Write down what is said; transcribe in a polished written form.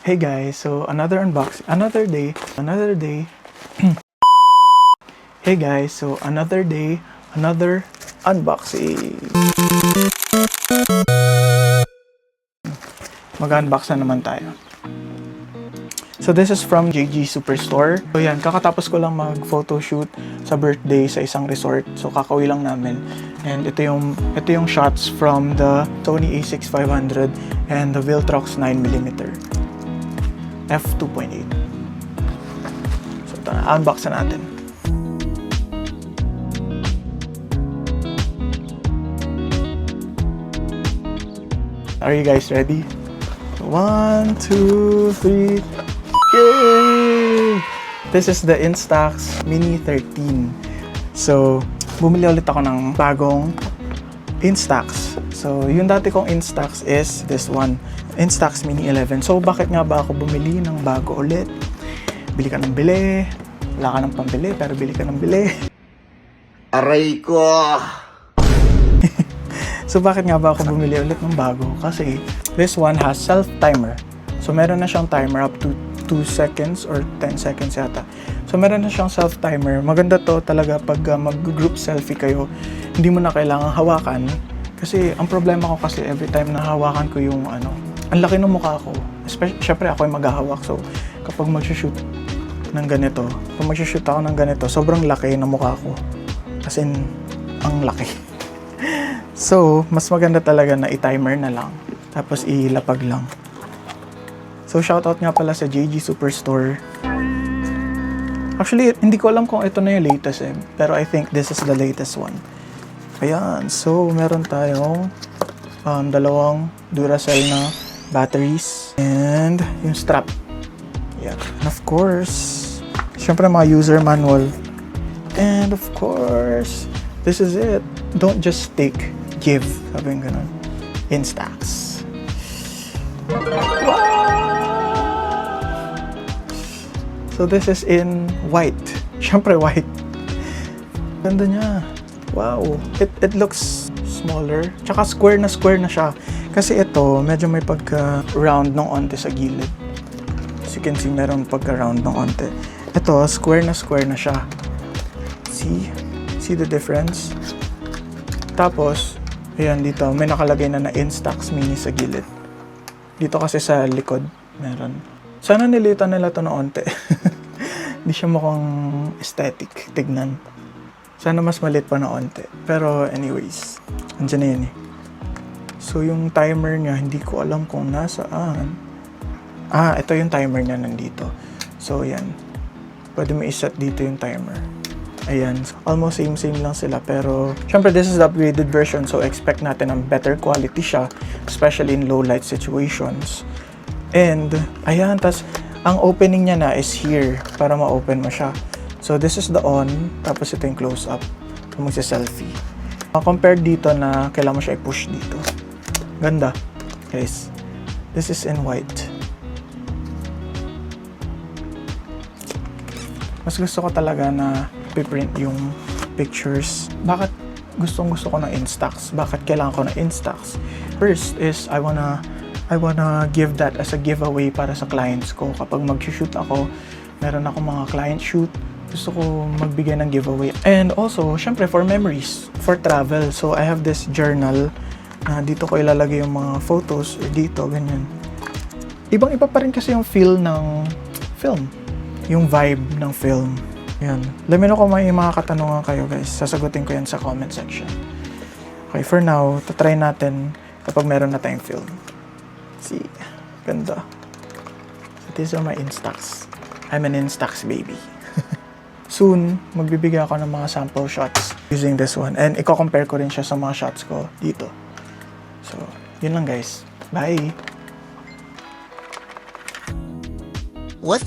Hey guys, so another unboxing, another day. Hey guys, so another day, another unboxing. Mag-unbox na naman tayo. So this is from JG Superstore. So yan, kakatapos ko lang mag-photo shoot sa birthday sa isang resort. So kakauwi lang namin. And ito yung shots from the Sony a6500 and the Viltrox 9mm f2.8. So ito na, unbox na natin. Are you guys ready? 1, 2, 3. Yay! This is the Instax Mini 13. So, bumili ulit ako ng bagong Instax. So, yung dati kong Instax is this one, Instax Mini 11. So, bakit nga ba ako bumili ng bago ulit? Bili ka ng bili, wala ka ng pambili, pero bili ka ng bili. Aray ko! So, bakit nga ba ako bumili ulit ng bago? Kasi, this one has self-timer. So, meron na siyang timer up to 2 seconds or 10 seconds yata. So, meron na siyang self-timer. Maganda to talaga pag mag-group selfie kayo. Hindi mo na kailangang hawakan. Kasi, ang problema ko kasi every time na hawakan ko yung ang laki ng mukha ko. Siyempre, ako yung maghahawak. So, kapag mag-shoot ng ganito, sobrang laki ng mukha ko. As in, ang laki. So, mas maganda talaga na i-timer na lang. Tapos, ilapag lang. So, shoutout nga pala sa JG Superstore. Actually, hindi ko alam kung ito na yung latest pero I think this is the latest one. Ayan. So, meron tayong dalawang Duracell na batteries. And yung strap. Yeah. And of course, syempre mga user manual. And of course, this is it. Don't just take, give. Sabi yung ganun. Instax. Wow! So this is in white. Syempre white. Ganda niya. Wow. It looks smaller. Tsaka square na siya. Kasi ito, medyo may pagka-round ng onte sa gilid. As you can see, meron pagka-round ng onte. Ito, square na siya. See the difference? Tapos, ayan dito, may nakalagay na Instax Mini sa gilid. Dito kasi sa likod, meron. Sana nilitan nila to ng onte. Hindi siya mukhang aesthetic, tignan. Sana mas malit pa na onte. Pero anyways, andyan na yun eh. So yung timer niya, hindi ko alam kung nasaan. Ito yung timer niya nandito. So yan, pwede mo iset dito yung timer. Ayan, almost same lang sila. Pero syempre this is the upgraded version, so expect natin ang better quality siya, especially in low light situations. And ayan, tas ang opening niya na is here para ma-open mo siya. So this is the on, tapos ito yung close up kung magsa-selfie. Compared dito na kailangan mo siya i-push dito. Ganda, guys. This is in white. Mas gusto ko talaga na piprint yung pictures. Bakit gustong-gusto ko ng Instax? Bakit kailangan ko ng Instax? First is I wanna give that as a giveaway para sa clients ko. Kapag mag-shoot ako, meron ako mga client shoot, gusto ko magbigay ng giveaway. And also, syempre for memories, for travel. So I have this journal na dito ko ilalagay yung mga photos or dito, ganyan. Ibang-iba pa rin kasi yung feel ng film. Yung vibe ng film. Yan. Let me know kung may mga katanungan kayo, guys. Sasagutin ko yan sa comment section. Okay, for now, tatry natin kapag meron na tayong film. See? Ganda. So, these are my Instax. I'm an Instax baby. Soon, magbibigay ako ng mga sample shots using this one. And i-compare ko rin siya sa mga shots ko dito. So, yun lang guys. Bye! What?